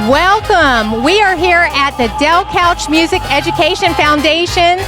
Welcome. We are here at the Couch Music Education Foundation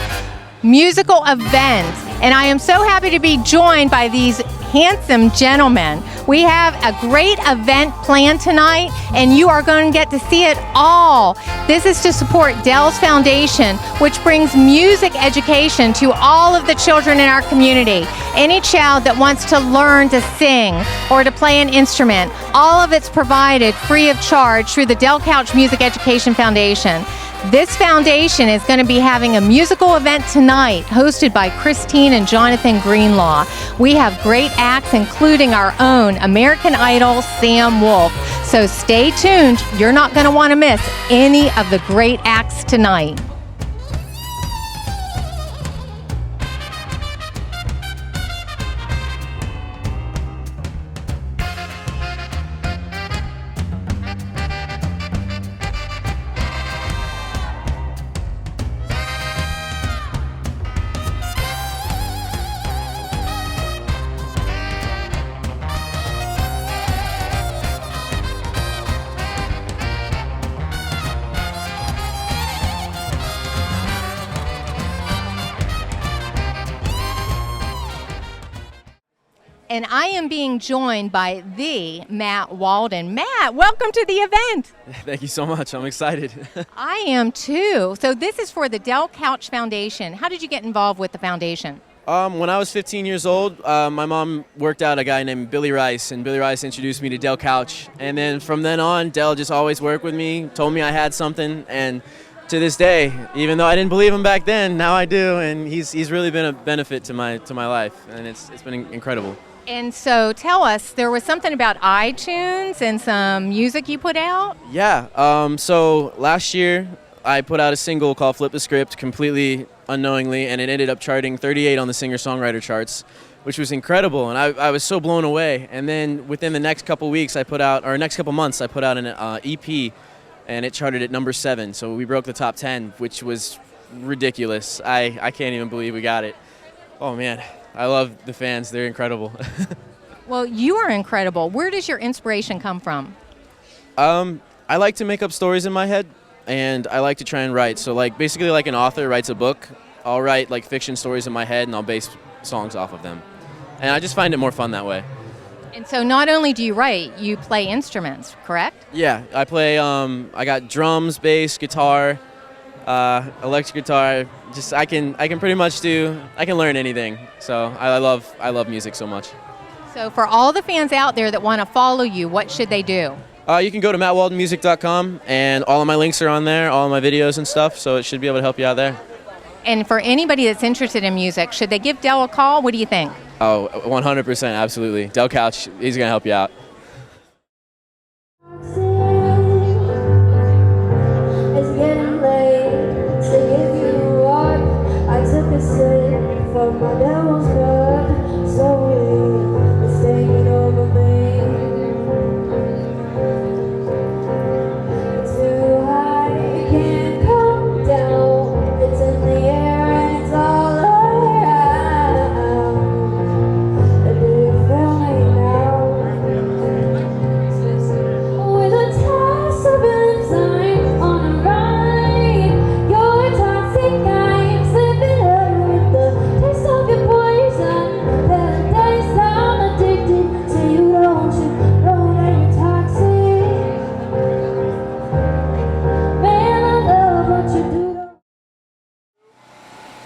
musical event, and I am so happy to be joined by these handsome gentlemen. We have a great event planned tonight, and you are going to get to see it all. This is to support Dell's Foundation, which brings music education to all of the children in our community. Any child that wants to learn to sing or to play an instrument, all of it's provided free of charge through the Couch Music Education Foundation. This foundation is going to be having a musical event tonight hosted by Christine and Jonathan Greenlaw. We have great acts, including our own American Idol, Sam Wolf. So stay tuned. You're not going to want to miss any of the great acts tonight. And I am being joined by the Matt Walden. Matt, welcome to the event. Thank you so much. I'm excited. I am too. So this is for the Couch Foundation. How did you get involved with the foundation? When I was 15 years old, my mom worked out a guy named Billy Rice, and Billy Rice introduced me to Couch. And then from then on, Dell just always worked with me, told me I had something, and to this day, even though I didn't believe him back then, now I do, and he's really been a benefit to my life, and it's been incredible. And so tell us, there was something about iTunes and some music you put out? Yeah, so last year I put out a single called Flip the Script completely unknowingly, and it ended up charting 38 on the singer-songwriter charts, which was incredible, and I was so blown away. And then within the next couple months, I put out an EP, and it charted at number 7, so we broke the top 10, which was ridiculous. I can't even believe we got it. Oh man, I love the fans, they're incredible. Well, you are incredible. Where does your inspiration come from? I like to make up stories in my head, and I like to try and write. So basically like an author writes a book, I'll write like fiction stories in my head and I'll base songs off of them. And I just find it more fun that way. And so not only do you write, you play instruments, correct? Yeah, I play, I got drums, bass, guitar, electric guitar. Just I can pretty much I can learn anything. So I love music so much. So for all the fans out there that want to follow you, what should they do? You can go to mattwaldenmusic.com, and all of my links are on there, all of my videos and stuff, so it should be able to help you out there. And for anybody that's interested in music, should they give Dell a call? What do you think? Oh, 100%, absolutely. Dell Couch, he's going to help you out.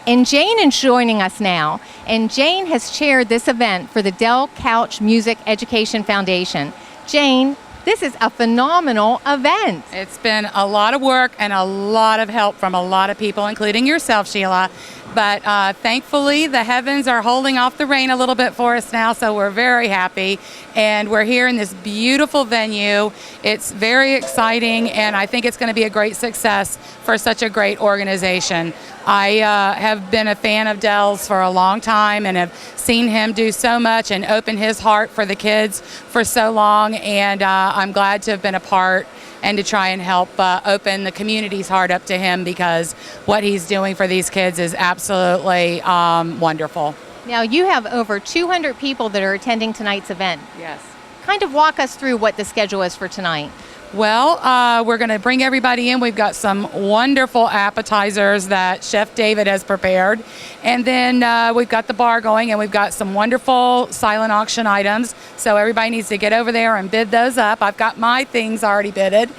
And Jane is joining us now, and Jane has chaired this event for the Couch Music Education Foundation. Jane, this is a phenomenal event. It's been a lot of work and a lot of help from a lot of people, including yourself, Sheila. But thankfully, the heavens are holding off the rain a little bit for us now, so we're very happy. And we're here in this beautiful venue. It's very exciting, and I think it's going to be a great success for such a great organization. I have been a fan of Dell's for a long time and have seen him do so much and open his heart for the kids for so long, and I'm glad to have been a part and to try and help open the community's heart up to him, because what he's doing for these kids is absolutely wonderful. Now, you have over 200 people that are attending tonight's event. Yes. Kind of walk us through what the schedule is for tonight. Well, we're going to bring everybody in. We've got some wonderful appetizers that Chef David has prepared. And then we've got the bar going, and we've got some wonderful silent auction items. So everybody needs to get over there and bid those up. I've got my things already bidded.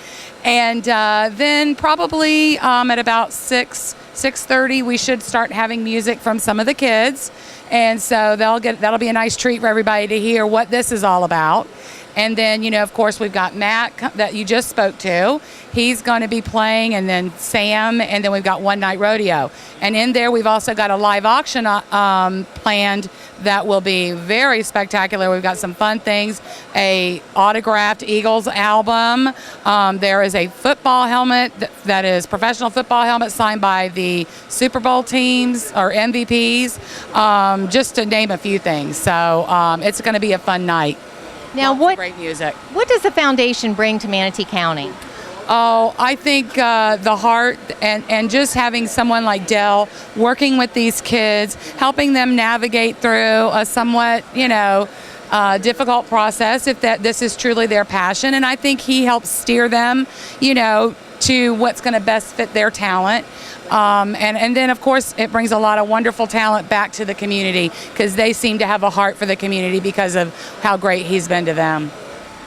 And then probably at about 6:30, we should start having music from some of the kids. And so that'll be a nice treat for everybody to hear what this is all about. And then, you know, of course, we've got Matt that you just spoke to. He's going to be playing, and then Sam, and then we've got One Night Rodeo. And in there, we've also got a live auction planned that will be very spectacular. We've got some fun things, a autographed Eagles album. There is a football helmet that is professional football helmet signed by the Super Bowl teams or MVPs, just to name a few things. So it's going to be a fun night. Now, Great music. What does the foundation bring to Manatee County? Oh, I think the heart and just having someone like Dell working with these kids, helping them navigate through a somewhat, difficult process, if this is truly their passion. And I think he helps steer them, to what's going to best fit their talent. And then, of course, it brings a lot of wonderful talent back to the community, because they seem to have a heart for the community because of how great he's been to them.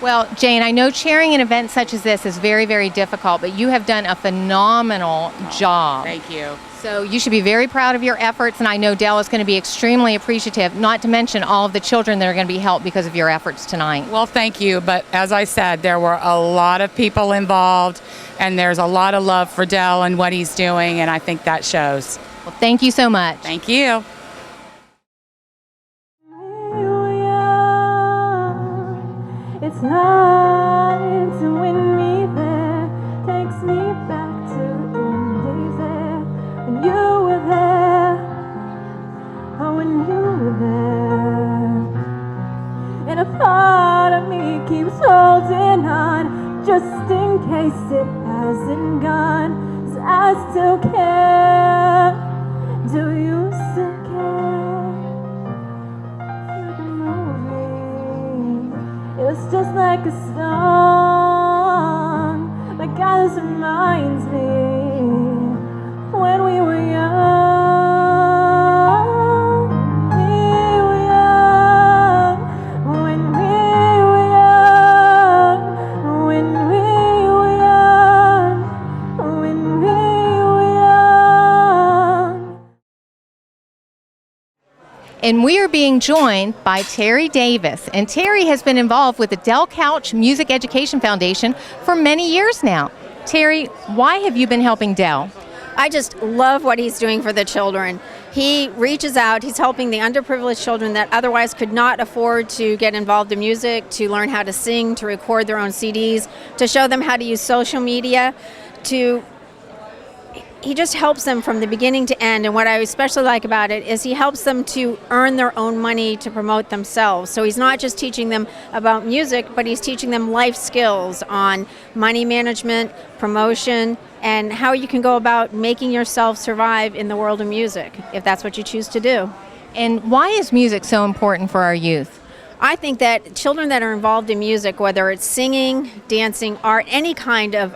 Well, Jane, I know chairing an event such as this is very, very difficult, but you have done a phenomenal job. Thank you. So you should be very proud of your efforts, and I know Dell is going to be extremely appreciative, not to mention all of the children that are going to be helped because of your efforts tonight. Well, thank you. But as I said, there were a lot of people involved, and there's a lot of love for Dell and what he's doing, and I think that shows. Well, thank you so much. Thank you. It's hard to win me there, takes me back to days there, when you were there, oh, when you were there, and a part of me keeps holding on, just in case it hasn't gone, 'cause I still care. Do you still care? Like a movie, it was just like a song, like God reminds me when we were young, when we were young, when we were young, when we were young. And we are being joined by Terry Davis. And Terry has been involved with the Del Couch Music Education Foundation for many years now. Terry, why have you been helping Del? I just love what he's doing for the children. He reaches out, he's helping the underprivileged children that otherwise could not afford to get involved in music, to learn how to sing, to record their own CDs, to show them how to use social media, he just helps them from the beginning to end. And what I especially like about it is he helps them to earn their own money to promote themselves. So he's not just teaching them about music, but he's teaching them life skills on money management, promotion, and how you can go about making yourself survive in the world of music, if that's what you choose to do. And why is music so important for our youth? I think that children that are involved in music, whether it's singing, dancing, art, any kind of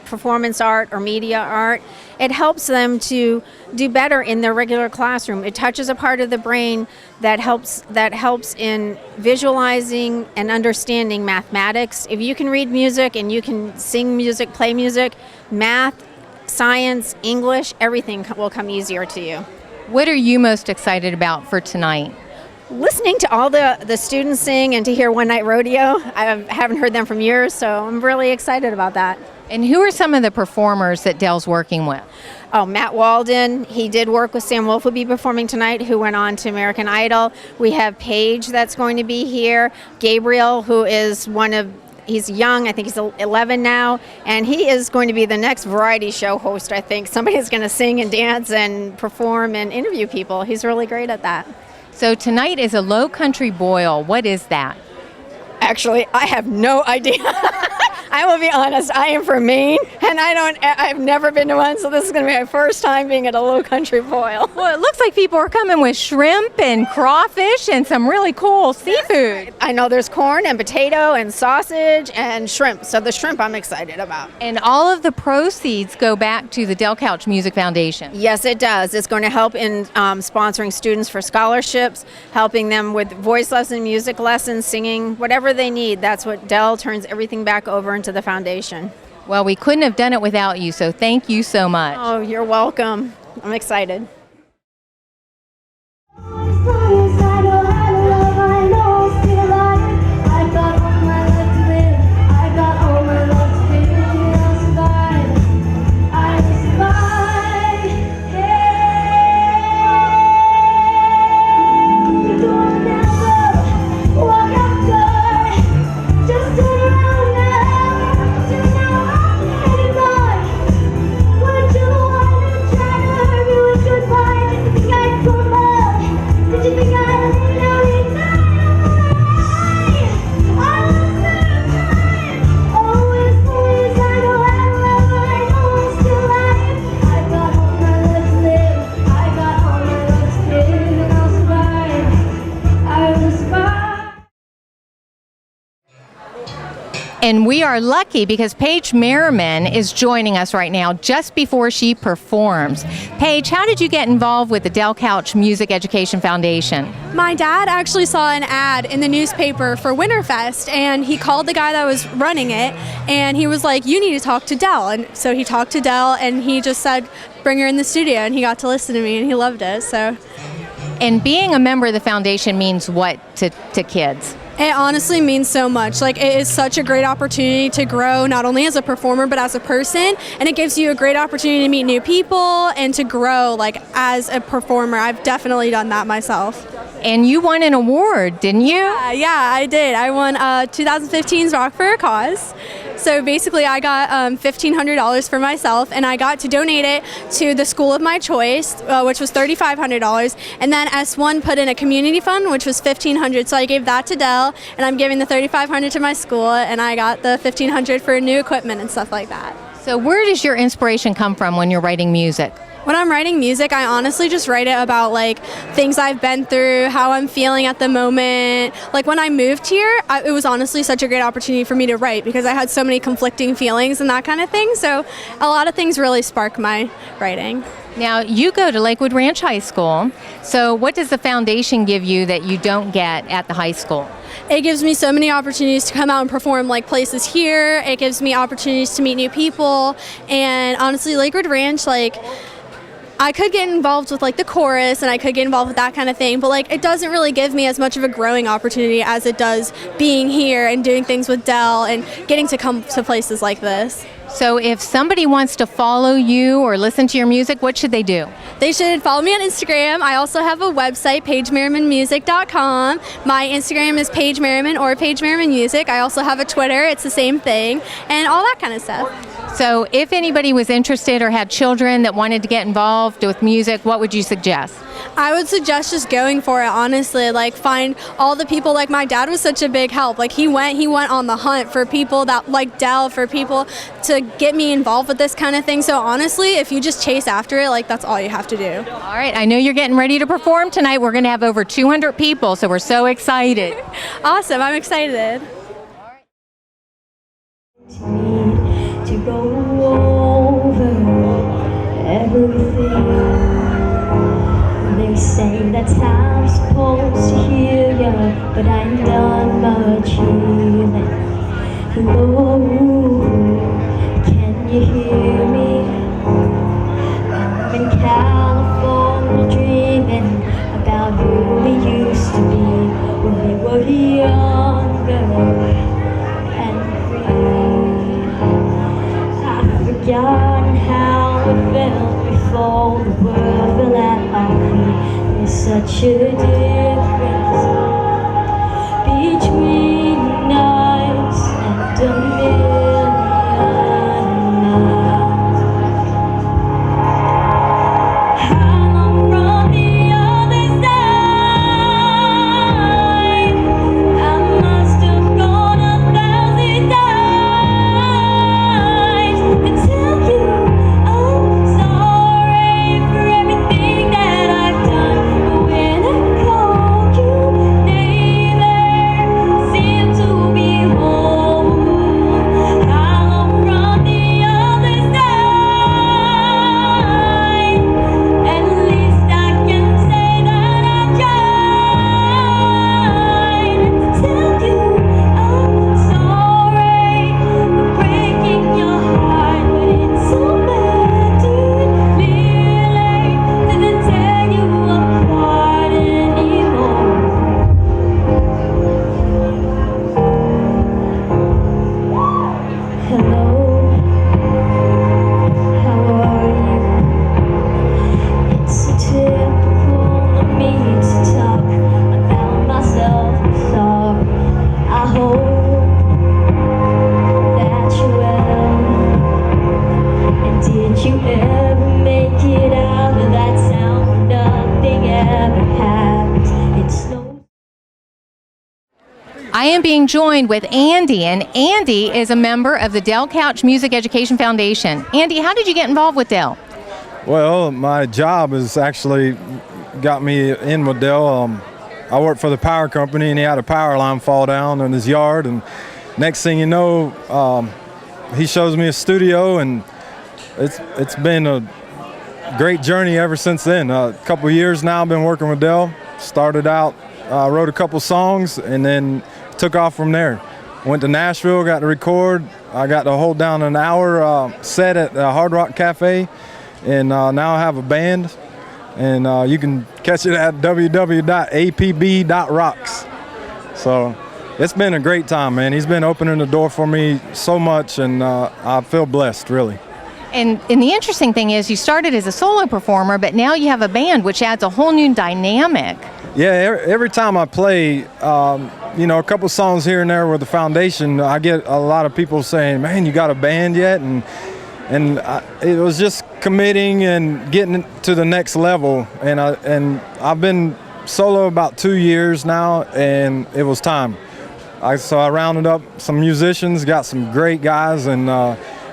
performance art or media art, it helps them to do better in their regular classroom. It touches a part of the brain that helps in visualizing and understanding mathematics. If you can read music and you can sing music, play music, math, science, English, everything will come easier to you. What are you most excited about for tonight? Listening to all the students sing and to hear One Night Rodeo. I haven't heard them from years, so I'm really excited about that. And who are some of the performers that Dell's working with? Oh, Matt Walden, he did work with Sam Wolf, will be performing tonight, who went on to American Idol. We have Paige that's going to be here. Gabriel, who is he's young, I think he's 11 now, and he is going to be the next variety show host, I think. Somebody's going to sing and dance and perform and interview people. He's really great at that. So tonight is a Low Country Boil. What is that? Actually, I have no idea. I will be honest, I am from Maine, and I've never been to one, so this is going to be my first time being at a Low Country Boil. Well, it looks like people are coming with shrimp and crawfish and some really cool seafood. I know there's corn and potato and sausage and shrimp, so the shrimp I'm excited about. And all of the proceeds go back to the Del Couch Music Foundation. Yes, it does. It's going to help in sponsoring students for scholarships, helping them with voice lessons, music lessons, singing, whatever they need. That's what Del turns everything back over into the foundation. Well, we couldn't have done it without you, so thank you so much. Oh, you're welcome. I'm excited. And we are lucky because Paige Merriman is joining us right now just before she performs. Paige, how did you get involved with the Del Couch Music Education Foundation? My dad actually saw an ad in the newspaper for Winterfest, and he called the guy that was running it, and he was like, "You need to talk to Del." And so he talked to Del, and he just said, "Bring her in the studio," and he got to listen to me, and he loved it. So, And being a member of the foundation means what to kids? it honestly means so much. Like, it is such a great opportunity to grow, not only as a performer, but as a person. And it gives you a great opportunity to meet new people and to grow, like, as a performer. I've definitely done that myself. And you won an award, didn't you? Yeah, I did. I won 2015's Rock for a Cause. So basically, I got $1,500 for myself, and I got to donate it to the school of my choice, which was $3,500. And then S1 put in a community fund, which was $1,500. So I gave that to Dell, and I'm giving the $3,500 to my school, and I got the $1,500 for new equipment and stuff like that. So where does your inspiration come from when you're writing music? When I'm writing music, I honestly just write it about, like, things I've been through, how I'm feeling at the moment. Like, when I moved here, it was honestly such a great opportunity for me to write because I had so many conflicting feelings and that kind of thing. So a lot of things really spark my writing. Now, you go to Lakewood Ranch High School. So what does the foundation give you that you don't get at the high school? It gives me so many opportunities to come out and perform, like, places here. It gives me opportunities to meet new people. And honestly, Lakewood Ranch, like, I could get involved with, like, the chorus, and I could get involved with that kind of thing, but, like, it doesn't really give me as much of a growing opportunity as it does being here and doing things with Dell and getting to come to places like this. So if somebody wants to follow you or listen to your music, what should they do? They should follow me on Instagram. I also have a website, PaigeMerrimanMusic.com. My Instagram is Paige Merriman or Paige Merriman Music. I also have a Twitter. It's the same thing, and all that kind of stuff. So if anybody was interested or had children that wanted to get involved with music, what would you suggest? I would suggest just going for it, honestly. Like, find all the people. Like, my dad was such a big help. Like, he went on the hunt for people that, like Dell, for people to get me involved with this kind of thing. So honestly, if you just chase after it, like, that's all you have to do. All right, I know you're getting ready to perform tonight. We're going to have over 200 people, so we're so excited. Awesome, I'm excited. To go over everything. They say that I'm supposed to hear you, but I ain't done much healing. Hello, can you hear me? I'm in California dreaming about who we used to be when we were younger and free. I've forgotten how it felt before. for the world will let our feet. There's such a difference between us and a million miles. I'm from the other side. I must have gone 1,000 times to tell you I'm sorry for everything that I've done. But when I called you, neither seemed to be home. I'm from the other side. At least I can say that I tried to tell you I'm sorry for breaking your heart, but it's so bad to relate to tear you apart anymore. Hello, how are you? It's so typical of me to talk about myself. I'm sorry. I hope that you're well. And did you ever make it out of that sound where nothing ever happens? It's no. I am being joined with Andy, and Andy is a member of the Dell Couch Music Education Foundation. Andy, how did you get involved with Dell? Well, my job has actually got me in with Dell. I work for the power company, and he had a power line fall down in his yard. And next thing you know, he shows me a studio, and it's been a great journey ever since then. A couple of years now I've been working with Dell. Started out, wrote a couple songs, and then took off from there. Went to Nashville, got to record. I got to hold down an hour set at the Hard Rock Cafe, and now I have a band. And you can catch it at www.apb.rocks. So it's been a great time, man. He's been opening the door for me so much, and I feel blessed, really. And the interesting thing is you started as a solo performer, but now you have a band, which adds a whole new dynamic. Yeah, every time I play, a couple songs here and there with the foundation, I get a lot of people saying, "Man, you got a band yet?" And it was just committing and getting to the next level. And I've been solo about 2 years now, and it was time. So I rounded up some musicians, got some great guys, and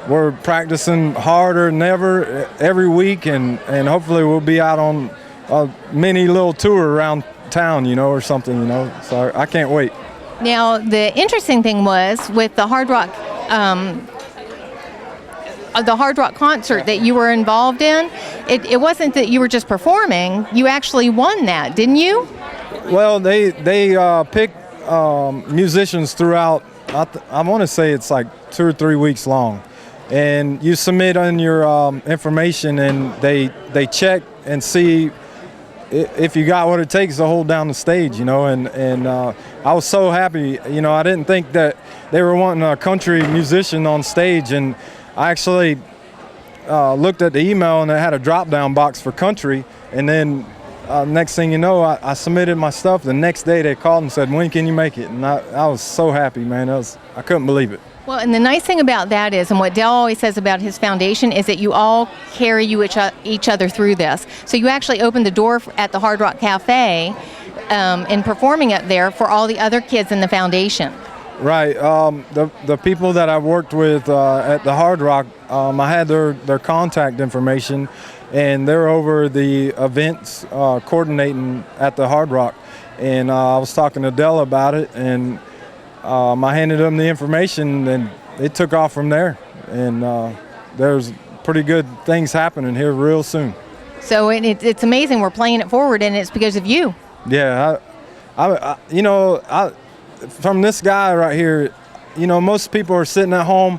we're practicing harder than ever every week, and hopefully we'll be out on a mini little tour around town, or something, So I can't wait. Now, the interesting thing was with the Hard Rock concert that you were involved in, it wasn't that you were just performing, you actually won that, didn't you? Well, they pick musicians throughout, I want to say it's like 2 or 3 weeks long. And you submit on your information, and they check and see if you got what it takes to hold down the stage, and I was so happy. I didn't think that they were wanting a country musician on stage, and I actually looked at the email, and it had a drop-down box for country, and then next thing you know, I submitted my stuff. The next day they called and said, "When can you make it?" And I was so happy, man. I couldn't believe it. Well, and the nice thing about that is, and what Dell always says about his foundation, is that you all carry each other through this. So you actually opened the door at the Hard Rock Cafe and performing up there for all the other kids in the foundation. Right. The people that I've worked with at the Hard Rock, I had their contact information, and they're over the events coordinating at the Hard Rock. And I was talking to Dell about it, and I handed them the information, and it took off from there. And there's pretty good things happening here real soon. So it's amazing. We're playing it forward, and it's because of you. Yeah, from this guy right here, most people are sitting at home,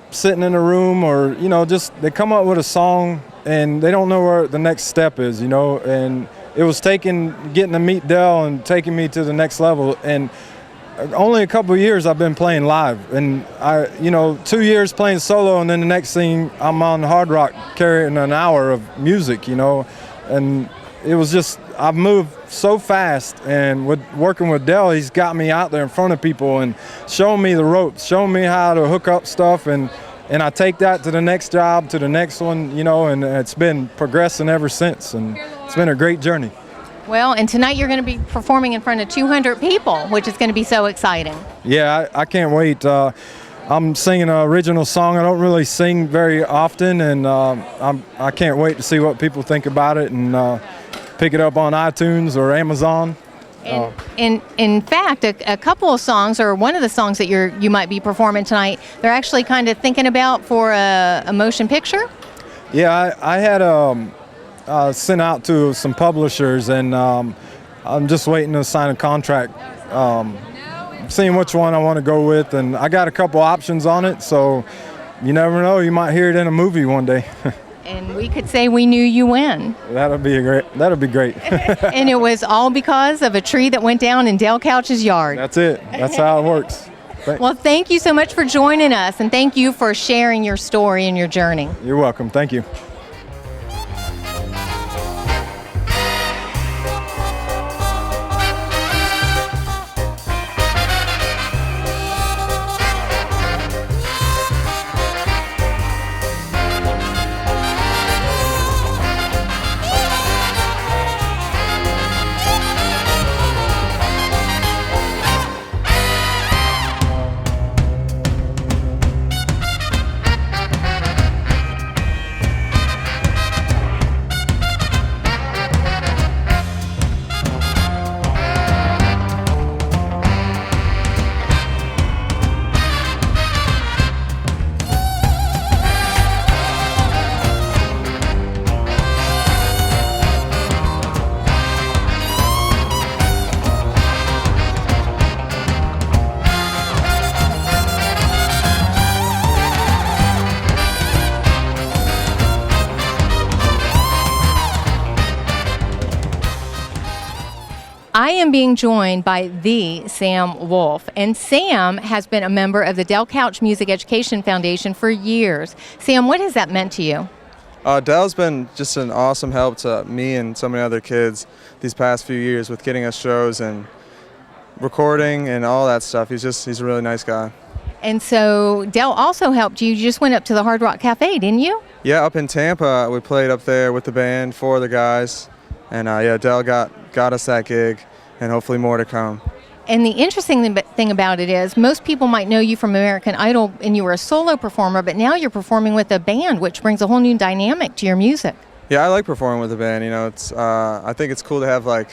sitting in a room, or just they come up with a song and they don't know where the next step is, And it was getting to meet Dell and taking me to the next level. And only a couple of years I've been playing live, and 2 years playing solo, and then the next thing I'm on Hard Rock carrying an hour of music, and it was just, I've moved so fast, and with working with Dell, he's got me out there in front of people and showing me the ropes, showing me how to hook up stuff, and I take that to the next job, to the next one, and it's been progressing ever since, and it's been a great journey. Well, and tonight you're going to be performing in front of 200 people, which is going to be so exciting. Yeah, I can't wait. I'm singing an original song. I don't really sing very often, and I can't wait to see what people think about it and pick it up on iTunes or Amazon. And in fact, a couple of songs, or one of the songs that you might be performing tonight, they're actually kind of thinking about for a motion picture. Yeah, I had sent out to some publishers, and I'm just waiting to sign a contract, seeing which one I want to go with, and I got a couple options on it, so you never know, you might hear it in a movie one day. And we could say we knew you when. That'll be great. And it was all because of a tree that went down in Dale Couch's yard. That's it. That's how it works. Well, thank you so much for joining us, and thank you for sharing your story and your journey. You're welcome. Thank you. I am being joined by the Sam Wolf, and Sam has been a member of the Dell Couch Music Education Foundation for years. Sam, what has that meant to you? Dell's been just an awesome help to me and so many other kids these past few years with getting us shows and recording and all that stuff. He's a really nice guy. And so Dell also helped you. You just went up to the Hard Rock Cafe, didn't you? Yeah, up in Tampa, we played up there with the band, 4 of the guys. And Dell got us that gig, and hopefully more to come. And the interesting thing about it is most people might know you from American Idol, and you were a solo performer, but now you're performing with a band, which brings a whole new dynamic to your music. Yeah, I like performing with a band. It's I think it's cool to have like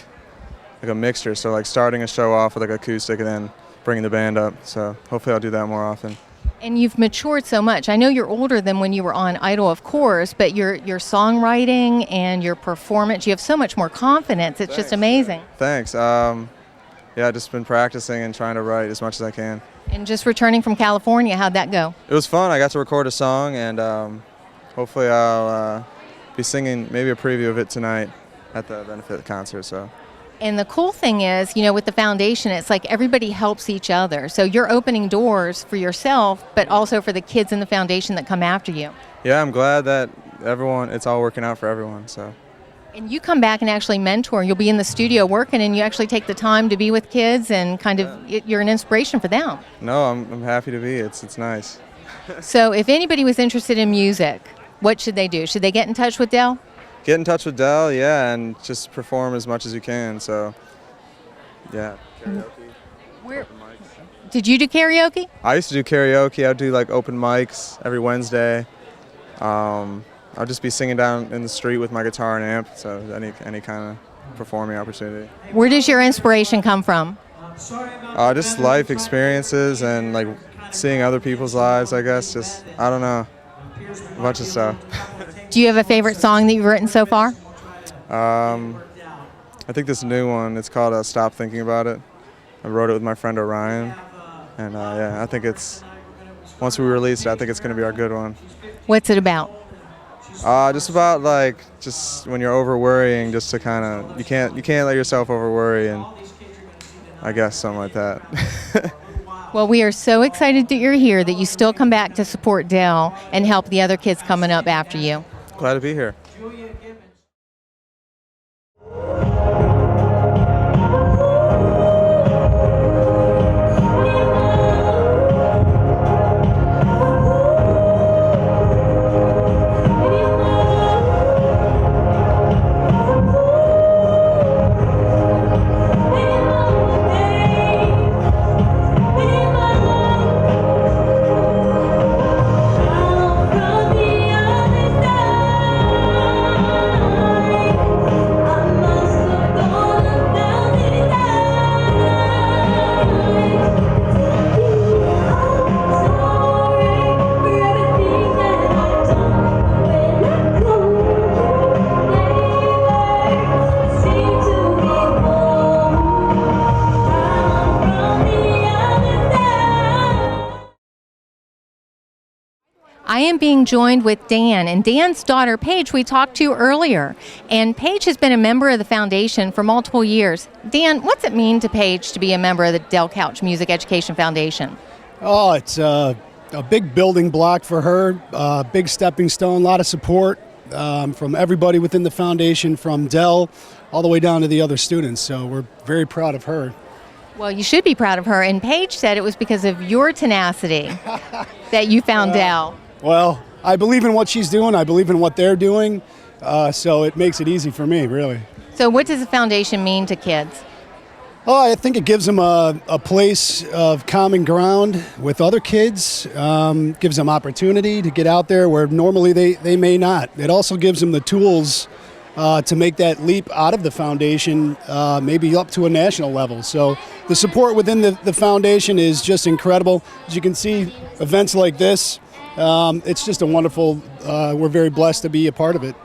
a mixture. So like starting a show off with like acoustic and then bringing the band up. So hopefully I'll do that more often. And you've matured so much. I know you're older than when you were on Idol, of course, but your songwriting and your performance, you have so much more confidence. It's just amazing. Thanks. I've just been practicing and trying to write as much as I can. And just returning from California, how'd that go? It was fun. I got to record a song, and hopefully I'll be singing maybe a preview of it tonight at the benefit concert. So. And the cool thing is, with the foundation, it's like everybody helps each other. So you're opening doors for yourself, but also for the kids in the foundation that come after you. Yeah, I'm glad that it's all working out for everyone. So. And you come back and actually mentor. You'll be in the studio working, and you actually take the time to be with kids, and you're an inspiration for them. No, I'm happy to be. It's nice. So if anybody was interested in music, what should they do? Should they get in touch with Dell? Get in touch with Dell, yeah, and just perform as much as you can. So, yeah, karaoke. Did you do karaoke? I used to do karaoke. I'd do like open mics every Wednesday. I'll just be singing down in the street with my guitar and amp. So any kind of performing opportunity. Where does your inspiration come from? Just life experiences and like seeing other people's lives. I guess just I don't know, a bunch of stuff. Do you have a favorite song that you've written so far? I think this new one, it's called Stop Thinking About It. I wrote it with my friend Orion. And I think once we release it, I think it's going to be our good one. What's it about? Just about just when you're over worrying, just to kind of, you can't let yourself over worry. And I guess, something like that. Well, we are so excited that you're here, that you still come back to support Dell and help the other kids coming up after you. Glad to be here. I am being joined with Dan, and Dan's daughter, Paige, we talked to earlier. And Paige has been a member of the foundation for multiple years. Dan, what's it mean to Paige to be a member of the Dell Couch Music Education Foundation? Oh, it's a big building block for her, big stepping stone, a lot of support from everybody within the foundation, from Dell all the way down to the other students. So we're very proud of her. Well, you should be proud of her. And Paige said it was because of your tenacity that you found Dell. Well, I believe in what she's doing. I believe in what they're doing. So it makes it easy for me, really. So what does the foundation mean to kids? Oh, I think it gives them a place of common ground with other kids, gives them opportunity to get out there where normally they may not. It also gives them the tools to make that leap out of the foundation, maybe up to a national level. So the support within the foundation is just incredible. As you can see, events like this, it's just a wonderful, we're very blessed to be a part of it.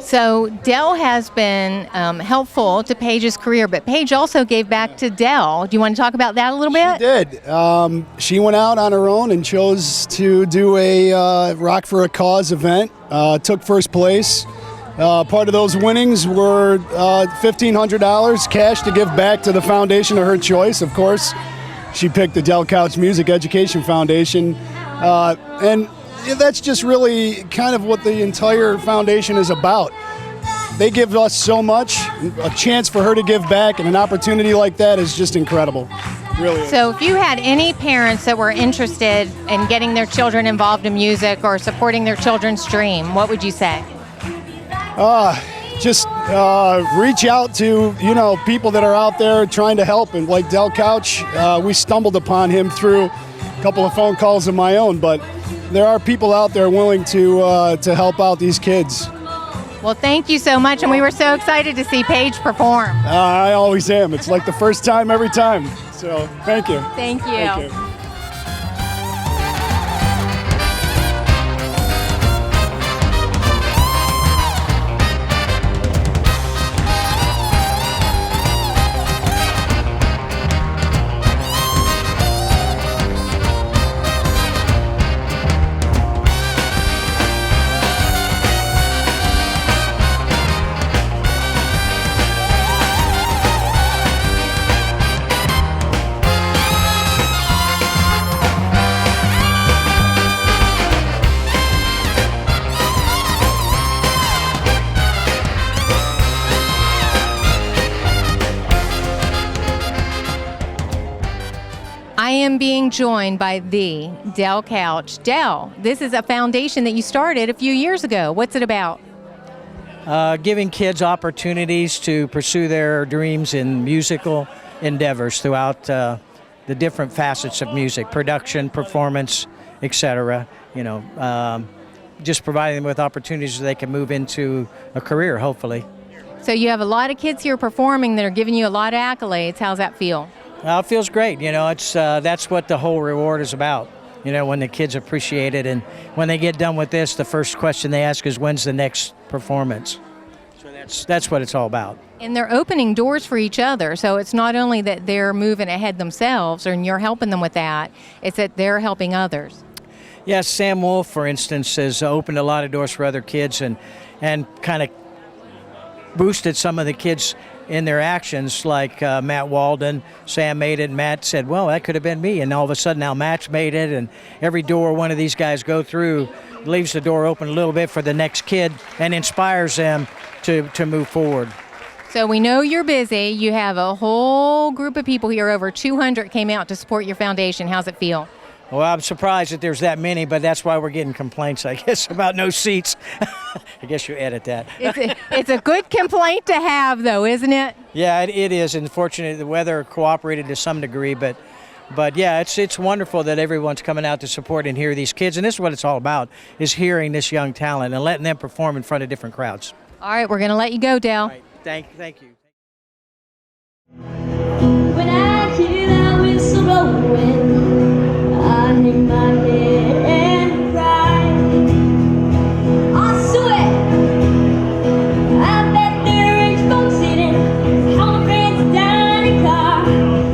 So Dell has been helpful to Paige's career, but Paige also gave back to Dell. Do you want to talk about that a little bit? She did. She went out on her own and chose to do a Rock for a Cause event, took first place. Part of those winnings were $1,500 cash to give back to the foundation of her choice, of course. She picked the Dell Couch Music Education Foundation. And that's just really kind of what the entire foundation is about. They give us so much. A chance for her to give back and an opportunity like that is just incredible. Really is. So if you had any parents that were interested in getting their children involved in music or supporting their children's dream, what would you say? Just reach out to, people that are out there trying to help. And like Dell Couch, we stumbled upon him through a couple of phone calls of my own, but there are people out there willing to help out these kids. Well, thank you so much, and we were so excited to see Paige perform. I always am. It's like the first time every time. So thank you. Thank you. Thank you. I am being joined by the Dell Couch. Dell, this is a foundation that you started a few years ago. What's it about? Giving kids opportunities to pursue their dreams in musical endeavors throughout the different facets of music, production, performance, etc. Just providing them with opportunities so they can move into a career, hopefully. So you have a lot of kids here performing that are giving you a lot of accolades. How's that feel? It feels great. It's that's what the whole reward is about. When the kids appreciate it, and when they get done with this, the first question they ask is, "When's the next performance?" So that's what it's all about. And they're opening doors for each other. So it's not only that they're moving ahead themselves, and you're helping them with that. It's that they're helping others. Yes, Sam Wolf, for instance, has opened a lot of doors for other kids, and kind of boosted some of the kids' in their actions, like Matt Walden. Sam made it, and Matt said, well, that could have been me. And all of a sudden now Matt's made it, and every door one of these guys go through leaves the door open a little bit for the next kid and inspires them to move forward. So we know you're busy. You have a whole group of people here. Over 200 came out to support your foundation. How's it feel? Well, I'm surprised that there's that many, but that's why we're getting complaints, I guess, about no seats. I guess you edit that. It's a good complaint to have, though, isn't it? Yeah, it is. And fortunately, the weather cooperated to some degree, but yeah, it's wonderful that everyone's coming out to support and hear these kids. And this is what it's all about, is hearing this young talent and letting them perform in front of different crowds. All right, we're going to let you go, Dale. All right. Thank you. When I hear that whistle blowing, I hang my head and cry. I swear, I bet there ain't folks sitting on a friend's dining car.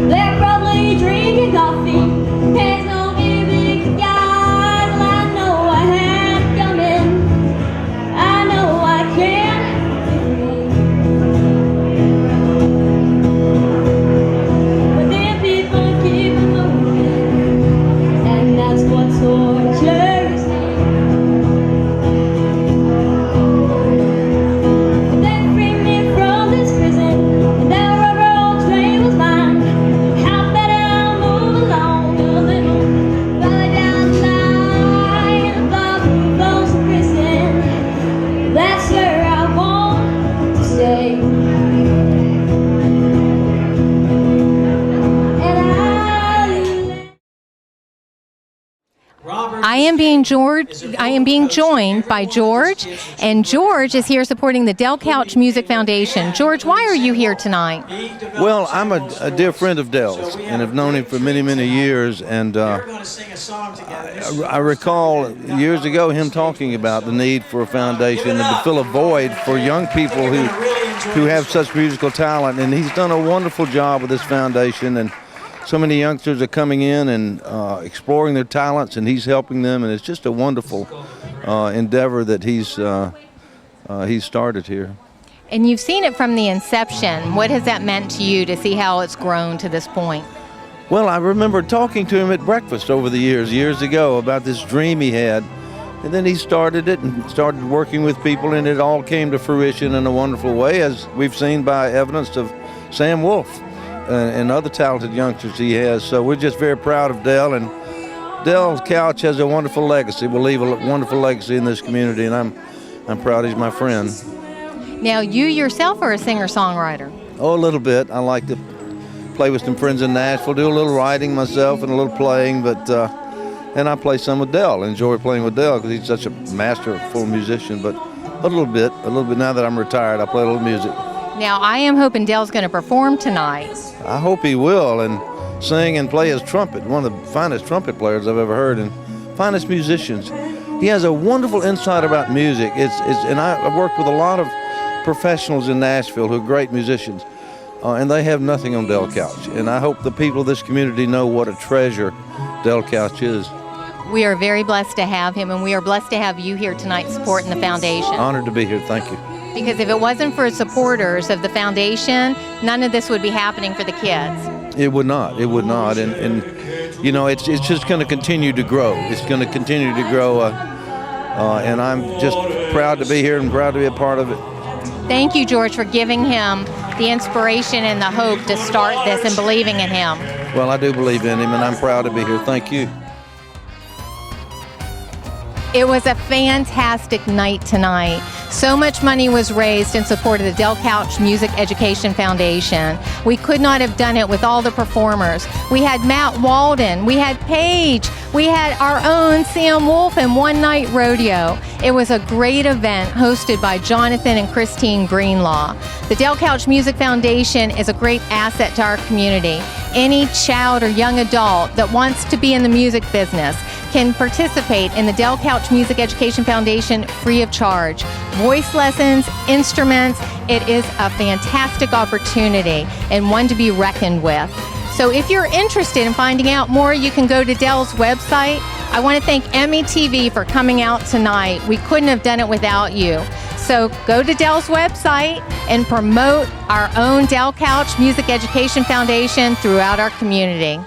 They're probably drinking coffee. There's no giving guys. Well, I know I had it coming. I know I can. But then people keep moving, and that's what tortures me. But they freed me from this prison, and that railroad train was mine. How better I'll move along a little further down the line, above the walls of prison. That's where I want to stay. I am being joined by George, and George is here supporting the Del Couch Music Foundation. George, why are you here tonight? Well, I'm a dear friend of Del's and have known him for many, many years. And I recall years ago him talking about the need for a foundation and to fill a void for young people who have such musical talent. And he's done a wonderful job with this foundation. And so many youngsters are coming in and exploring their talents, and he's helping them. And it's just a wonderful endeavor that he's started here. And you've seen it from the inception. What has that meant to you to see how it's grown to this point? Well, I remember talking to him at breakfast over the years ago, about this dream he had. And then he started it and started working with people, and it all came to fruition in a wonderful way, as we've seen by evidence of Sam Wolf and other talented youngsters he has. So we're just very proud of Del, and Del Couch has a wonderful legacy. Will leave a wonderful legacy in this community, and I'm proud he's my friend. Now, you yourself are a singer-songwriter. Oh, a little bit. I like to play with some friends in Nashville, do a little writing myself and a little playing, but and I play some with Del. I enjoy playing with Del because he's such a masterful musician. But a little bit now that I'm retired, I play a little music. Now, I am hoping Del's going to perform tonight. I hope he will, and sing and play his trumpet. One of the finest trumpet players I've ever heard, and finest musicians. He has a wonderful insight about music. And I've worked with a lot of professionals in Nashville who are great musicians, and they have nothing on Del Couch. And I hope the people of this community know what a treasure Del Couch is. We are very blessed to have him, and we are blessed to have you here tonight supporting the foundation. Honored to be here. Thank you. Because if it wasn't for supporters of the foundation, none of this would be happening for the kids. It would not. It would not. And you know, it's just going to continue to grow. It's going to continue to grow. And I'm just proud to be here and proud to be a part of it. Thank you, George, for giving him the inspiration and the hope to start this and believing in him. Well, I do believe in him, and I'm proud to be here. Thank you. It was a fantastic night tonight. So much money was raised in support of the Del Couch Music Education Foundation. We could not have done it with all the performers. We had Matt Walden, we had Paige, we had our own Sam Wolf and One Night Rodeo. It was a great event hosted by Jonathan and Christine Greenlaw. The Del Couch Music Foundation is a great asset to our community. Any child or young adult that wants to be in the music business can participate in the Del Couch Music Education Foundation free of charge. Voice lessons, instruments, it is a fantastic opportunity and one to be reckoned with. So if you're interested in finding out more, you can go to Del's website. I want to thank Emmy TV for coming out tonight. We couldn't have done it without you. So go to Dell's website and promote our own Dell Couch Music Education Foundation throughout our community.